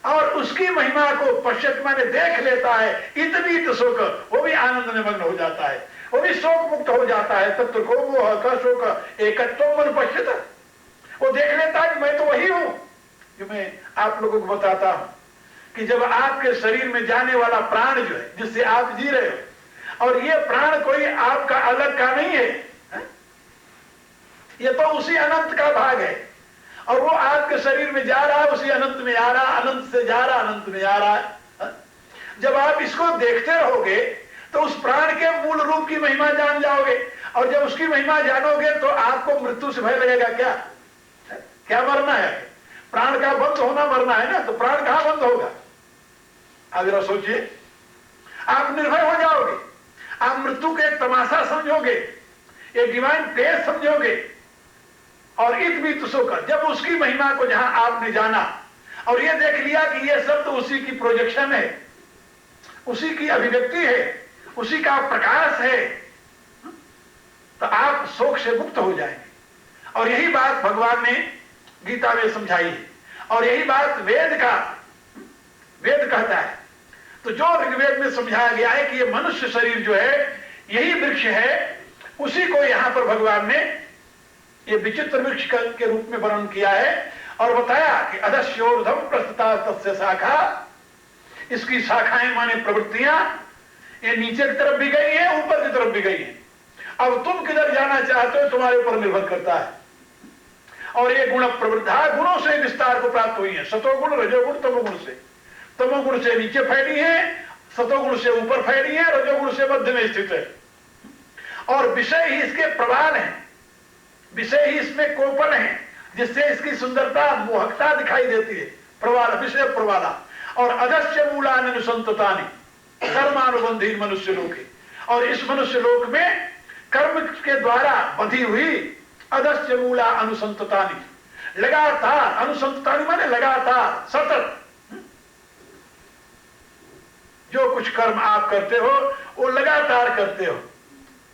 और उसकी महिमा को पश्चात माने देख लेता है, इतनी तो शोक, वो भी आनंद में मग्न हो जाता है, वो भी शोक मुक्त हो जाता है। तब तो को शोक एकत्व मन पश्चात, वो देख लेता है कि मैं तो वही हूं जो मैं आप लोगों को बताता हूं कि जब आपके शरीर में जाने वाला प्राण जो है, जिससे आप जी रहे हो, और ये प्राण कोई आपका अलग का नहीं है, ये तो उसी अनंत का भाग है, और वो आपके शरीर में जा रहा है, उसी अनंत में आ रहा, अनंत से जा रहा, अनंत में आ रहा है। जब आप इसको देखते रहोगे तो उस प्राण के मूल रूप की महिमा जान जाओगे, और जब उसकी महिमा जानोगे तो आपको मृत्यु से भय लगेगा। क्या मरना है? प्राण का बंद होना मरना है ना, तो प्राण कहां बंद होगा? आप जरा सोचिए, आप निर्भय हो जाओगे, आप मृत्यु का एक तमाशा समझोगे, एक डिवाइन प्लेस समझोगे, और इत भी तुसो कर जब उसकी महिमा को जहां आपने जाना और ये देख लिया कि ये सब तो उसी की प्रोजेक्शन है, उसी की अभिव्यक्ति है, उसी का प्रकाश है, तो आप शोक से मुक्त हो जाएंगे। और यही बात भगवान ने गीता में समझाई है, और यही बात वेद कहता है। तो जो ऋग्वेद में समझाया गया है कि ये मनुष्य शरीर जो है यही वृक्ष है, उसी को यहां पर भगवान ने ये विचित्र वृक्ष के रूप में वर्णन किया है, और बताया कि अधस्योर्धम प्रस्तुता तस्य शाखा, इसकी शाखाएं माने प्रवृत्तियां, ये नीचे की तरफ भी गई है, ऊपर की तरफ भी गई है। अब तुम किधर जाना चाहते हो तुम्हारे ऊपर निर्भर करता है। और ये गुण प्रवृद्धा, गुणों से विस्तार को प्राप्त हुई है, सतोगुण, रजोगुण, तमोगुण से। तमोगुण से नीचे फैली है, सतोगुण से ऊपर फैली है, रजोगुण से मध्य में स्थित है। और विषय ही इसके प्रवाल है, विषय ही इसमें कोपल है, जिससे इसकी सुंदरता, मोहकता दिखाई देती है। प्रवाल, विषय प्रवाला। और अदस्य मूलान अनुसंततानि कर्मानुबंधी मनुष्य लोक है, और इस मनुष्य लोक में कर्म के द्वारा बंधी हुई अदस्य मूला अनुसंततानि, लगातार, अनुसंततानि माने लगातार, सतत जो कुछ कर्म आप करते हो वो लगातार करते हो,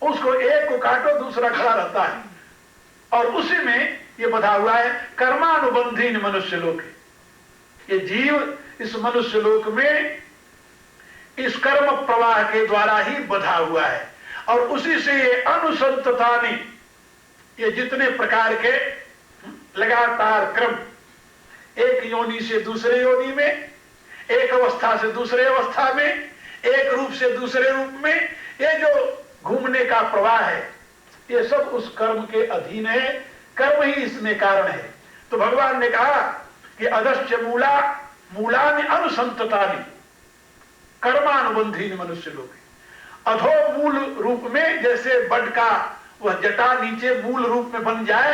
उसको एक को काटो दूसरा खड़ा रहता है, और उसी में ये बधा हुआ है कर्मानुबंधीन मनुष्य लोक। ये जीव इस मनुष्य लोक में इस कर्म प्रवाह के द्वारा ही बधा हुआ है, और उसी से ये अनुसंततानि, ये जितने प्रकार के लगातार क्रम, एक योनि से दूसरे योनि में, एक अवस्था से दूसरे अवस्था में, एक रूप से दूसरे रूप में, ये जो घूमने का प्रवाह है, ये सब उस कर्म के अधीन है, कर्म ही इसमें कारण है। तो भगवान ने कहा कि अदस्य मूला मूलानि अनुसंततानि कर्मानुबंधी मनुष्य लोग। अधो मूल रूप में, जैसे बड का वह जटा नीचे मूल रूप में बन जाए,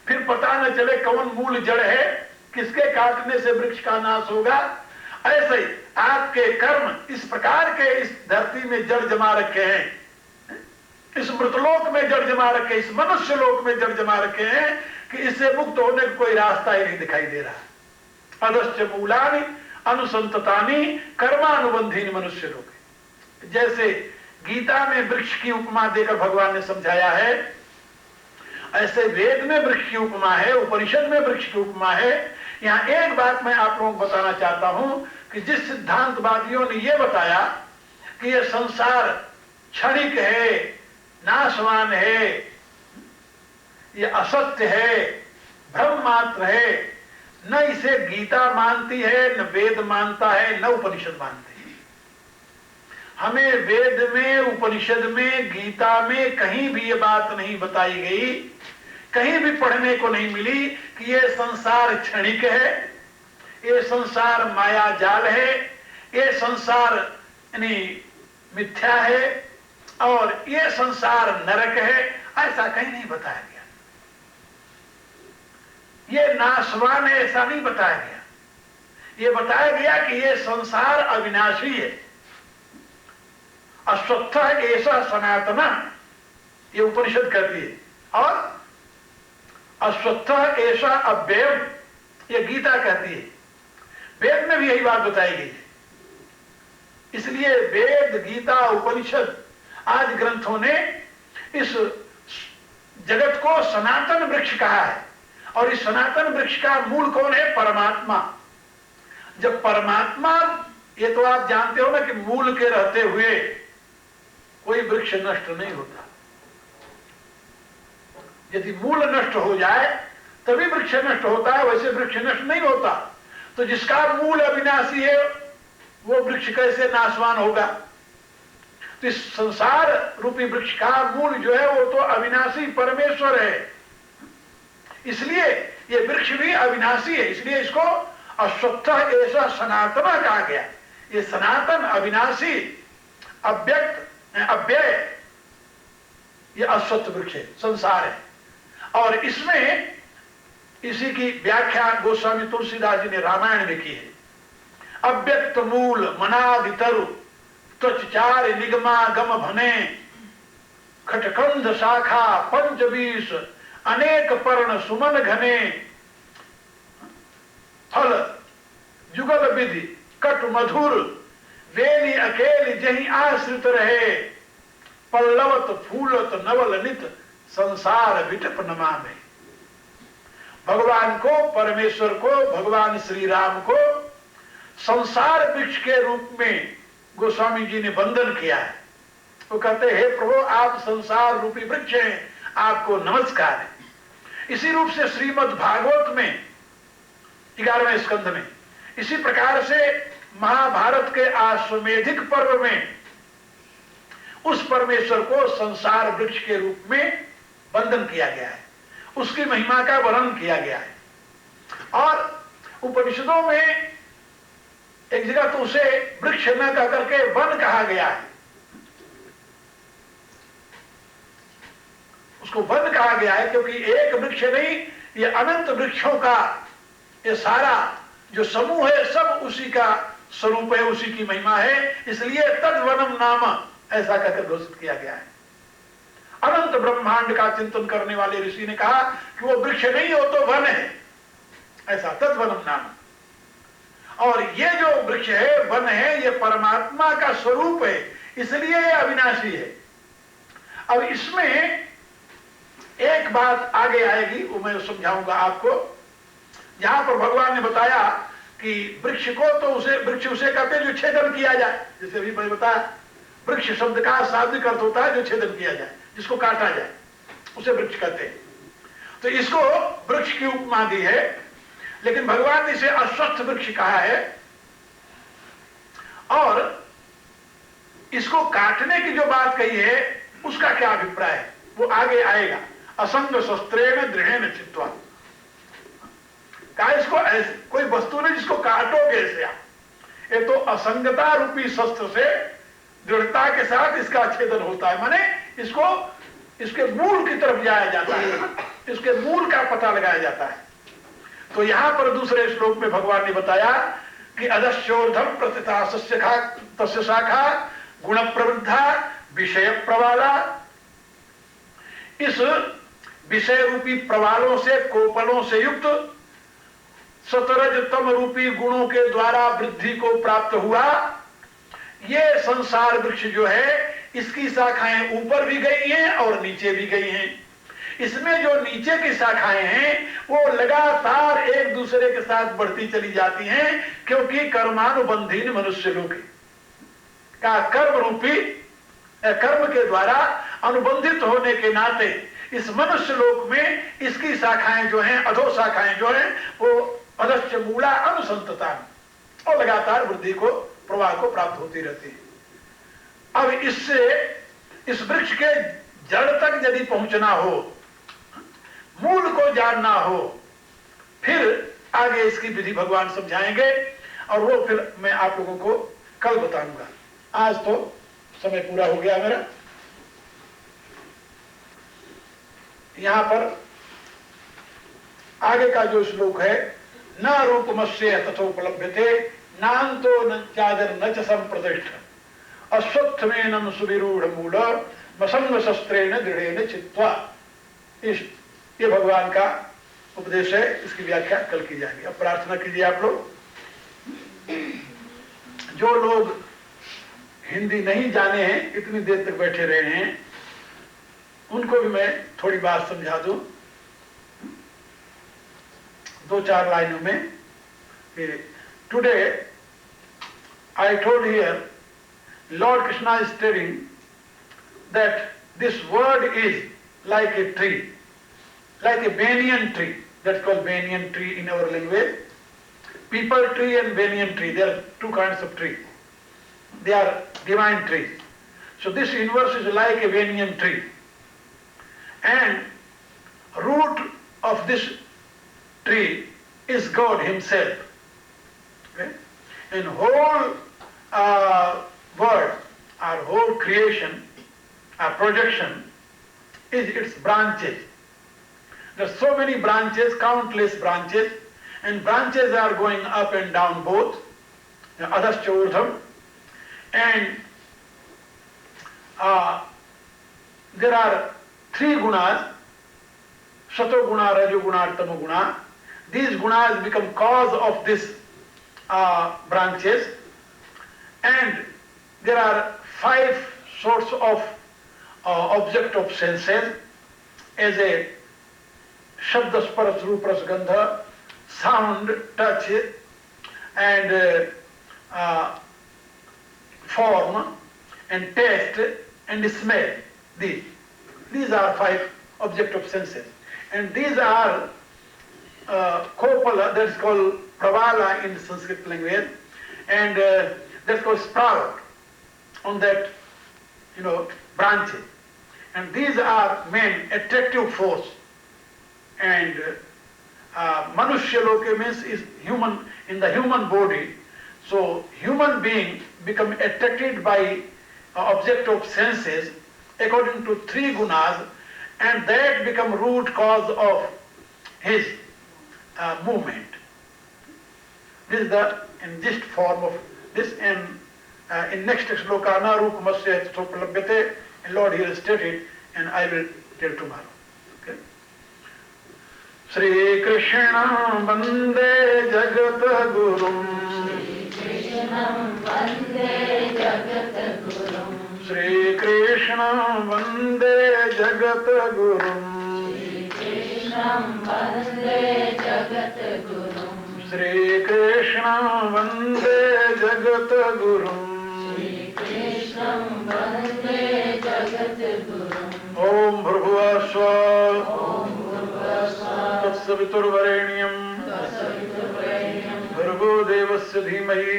फिर पता न चले कौन मूल जड़ है, किसके काटने से वृक्ष का नाश होगा, ऐसे ही आपके कर्म इस प्रकार के इस धरती में जड़ जमा रखे हैं, इस मृतलोक में जड़ जमा रखे, इस मनुष्य लोक में जड़ जमा रखे हैं कि इससे मुक्त होने का कोई रास्ता ही नहीं दिखाई दे रहा। अदस्य मूलानि अनुसंततानि कर्मानुबंधीन मनुष्य लोक। जैसे गीता में वृक्ष की उपमा देकर भगवान ने समझाया है, ऐसे वेद में वृक्ष की उपमा है, उपनिषद में वृक्ष की उपमा है। यहां एक बात मैं आप लोगों को बताना चाहता हूं कि जिस सिद्धांतवादियों ने यह बताया कि यह संसार क्षणिक है, नाशवान है, ये असत्य है, भ्रम मात्र है, न इसे गीता मानती है, न वेद मानता है, न उपनिषद मानते हैं। हमें वेद में, उपनिषद में, गीता में कहीं भी ये बात नहीं बताई गई, कहीं भी पढ़ने को नहीं मिली कि ये संसार क्षणिक है, ये संसार माया जाल है, ये संसार यानी मिथ्या है, और ये संसार नरक है, ऐसा कहीं नहीं बताया गया। ये नाशवान है ऐसा नहीं बताया गया, ये बताया गया कि ये संसार अविनाशी है। अश्वत्थ ऐसा सनातन, ये उपनिषद कहती है, और अश्वत्थ ऐसा अव्ययम, ये गीता कहती है। वेद में भी यही बात बताई गई है। इसलिए वेद, गीता, उपनिषद आज ग्रंथों ने इस जगत को सनातन वृक्ष कहा है, और इस सनातन वृक्ष का मूल कौन है? परमात्मा। जब परमात्मा, ये तो आप जानते हो ना कि मूल के रहते हुए कोई वृक्ष नष्ट नहीं होता। यदि मूल नष्ट हो जाए तभी वृक्ष नष्ट होता है, वैसे वृक्ष नष्ट नहीं होता। तो जिसका मूल अविनाशी है वो वृक्ष कैसे नाशवान होगा? तो इस संसार रूपी वृक्ष का मूल जो है वो तो अविनाशी परमेश्वर है, इसलिए ये वृक्ष भी अविनाशी है, इसलिए इसको अश्वत्थ ऐसा सनातन कहा गया। ये सनातन, अविनाशी, अव्यक्त, अव्यय, ये अश्वत्थ वृक्ष है, संसार है। और इसमें इसी की व्याख्या गोस्वामी तुलसीदास जी ने रामायण में की है। अव्यक्त मूल मनादितरु त्वचार निगमा गम भने खटकंद शाखा पंचबीस अनेक पर्ण सुमन घने फल जुगल विधि कट मधुर वेली अकेली जहीं आश्रित रहे पल्लवत फूलत नवल नित संसार विटप नमा में। भगवान को, परमेश्वर को, भगवान श्री राम को संसार वृक्ष के रूप में गोस्वामी जी ने वंदन किया है। वो कहते हैं, हे प्रभु आप संसार रूपी वृक्ष हैं, आपको नमस्कार है। इसी रूप से श्रीमद् भागवत में 11वें स्कंध में, इसी प्रकार से महाभारत के आश्वमेधिक पर्व में उस परमेश्वर को संसार वृक्ष के रूप में वंदन किया गया है, उसकी महिमा का वर्णन किया गया है। और उपनिषदों में एक जगह तो उसे वृक्ष न कह करके वन कहा गया है, उसको वन कहा गया है, क्योंकि एक वृक्ष नहीं, ये अनंत वृक्षों का ये सारा जो समूह है सब उसी का स्वरूप है, उसी की महिमा है, इसलिए तद्वनम नाम ऐसा कहकर घोषित किया गया है। अनंत ब्रह्मांड का चिंतन करने वाले ऋषि ने कहा कि वो वृक्ष नहीं हो तो वन है, ऐसा तद्वनम नाम। और ये जो वृक्ष है, वन है, ये परमात्मा का स्वरूप है, इसलिए ये अविनाशी है। अब इसमें एक बात आगे आएगी, वो मैं समझाऊंगा आपको। यहां पर भगवान ने बताया कि वृक्ष को तो वृक्ष उसे कहते हैं जो छेदन किया जाए, जैसे अभी मैं बताया वृक्ष शब्द का शाब्दिक अर्थ होता है जो छेदन किया जाए, जिसको काटा जाए, उसे वृक्ष कहते हैं। तो इसको वृक्ष की उपमा दी है, लेकिन भगवान ने इसे अश्वत्थ वृक्ष कहा है। और इसको काटने की जो बात कही है उसका क्या अभिप्राय है वो आगे आएगा। असंग शस्त्रेण दृढ़ेन चित्वा, कहा इसको कोई वस्तु नहीं जिसको काटोगे ऐसे आप, ये तो असंगता रूपी शस्त्र से दृढ़ता के साथ इसका छेदन होता है, माने इसको इसके मूल की तरफ जाया जाता है, इसके मूल का पता लगाया जाता है। तो यहां पर दूसरे श्लोक में भगवान ने बताया कि अदस्योर्धम प्रतिता तस्य शाखा गुण प्रवृद्धा विषय प्रवाला, इस विषय रूपी प्रवालों से, कोपलों से युक्त सतरज तम रूपी गुणों के द्वारा वृद्धि को प्राप्त हुआ ये संसार वृक्ष जो है, इसकी शाखाएं ऊपर भी गई हैं और नीचे भी गई हैं। इसमें जो नीचे की शाखाएं हैं वो लगातार एक दूसरे के साथ बढ़ती चली जाती हैं, क्योंकि कर्मानुबंधीन मनुष्य लोग का कर्म रूपी कर्म के द्वारा अनुबंधित होने के नाते इस मनुष्य लोक में इसकी शाखाएं जो हैं, अधो शाखाएं जो हैं, वो अदस्य मूला अनुसंतता और लगातार वृद्धि को, प्रवाह को प्राप्त होती रहती है। अब इससे इस वृक्ष के जड़ तक यदि पहुंचना हो, मूल को जानना हो, फिर आगे इसकी विधि भगवान समझाएंगे और वो फिर मैं आप लोगों को कल बताऊंगा। आज तो समय पूरा हो गया मेरा। यहां पर आगे का जो श्लोक है, न रूपमस्य तथोपलभ्यते नान्तो न चादर न च संप्रतिष्ठ अश्वत्थमेनं सुविरूढ़ मूल मसंग शस्त्रेण दृढ़ेन चित्वा। ये भगवान का उपदेश है, इसकी व्याख्या कल की जाएगी। अब प्रार्थना कीजिए आप लोग। जो लोग हिंदी नहीं जाने हैं, इतनी देर तक बैठे रहे हैं, उनको भी मैं थोड़ी बात समझा दूं 2-4 लाइनों में। 2 Today, I told here, Lord Krishna is telling that this word is like a tree, like a banyan tree. That's called banyan tree in our language. People tree and banyan tree, there are two kinds of tree. They are divine trees. So this universe is like a banyan tree. And root of this tree is God Himself. Okay? And whole world, our whole creation, our projection is its branches. There are so many branches, countless branches, and branches are going up and down both, adhascha urdhvam, and there are three gunas, sato guna, rajo guna, tamo guna. These gunas become cause of these branches, and there are 5 sorts of object of senses, as a shabda, sparas, rupas, gandha, sound, touch, and form, and taste, and smell. These are 5 object of senses. And these are kopala, that's called pravala in Sanskrit language, and that's called sprout on that, branches. And these are main attractive force. And Manushya Loka means is human, in the human body. So human being become attracted by object of senses according to 3 gunas, and that become root cause of his movement. This is the in gist form of this, and in next shloka na rupamasya stopalabhyate, and Lord here stated, and I will tell tomorrow. Okay? Shri Krishna Vande Jagat Gurum, Shri Krishna Vande Jagat Gurum, Shri Krishna Vande Jagat Gurum, Om Bhurbhuva Swaha Tatsaviturvarenyam Bhargo Devasya Dhimahi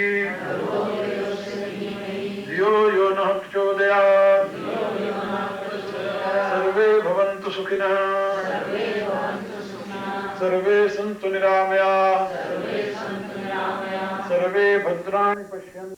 Dhiyo Yo Nah Prachodayat Sarve Bhavantu Sukhinah Sarve Santu Niramaya Sarve Bhadrani Pashyantu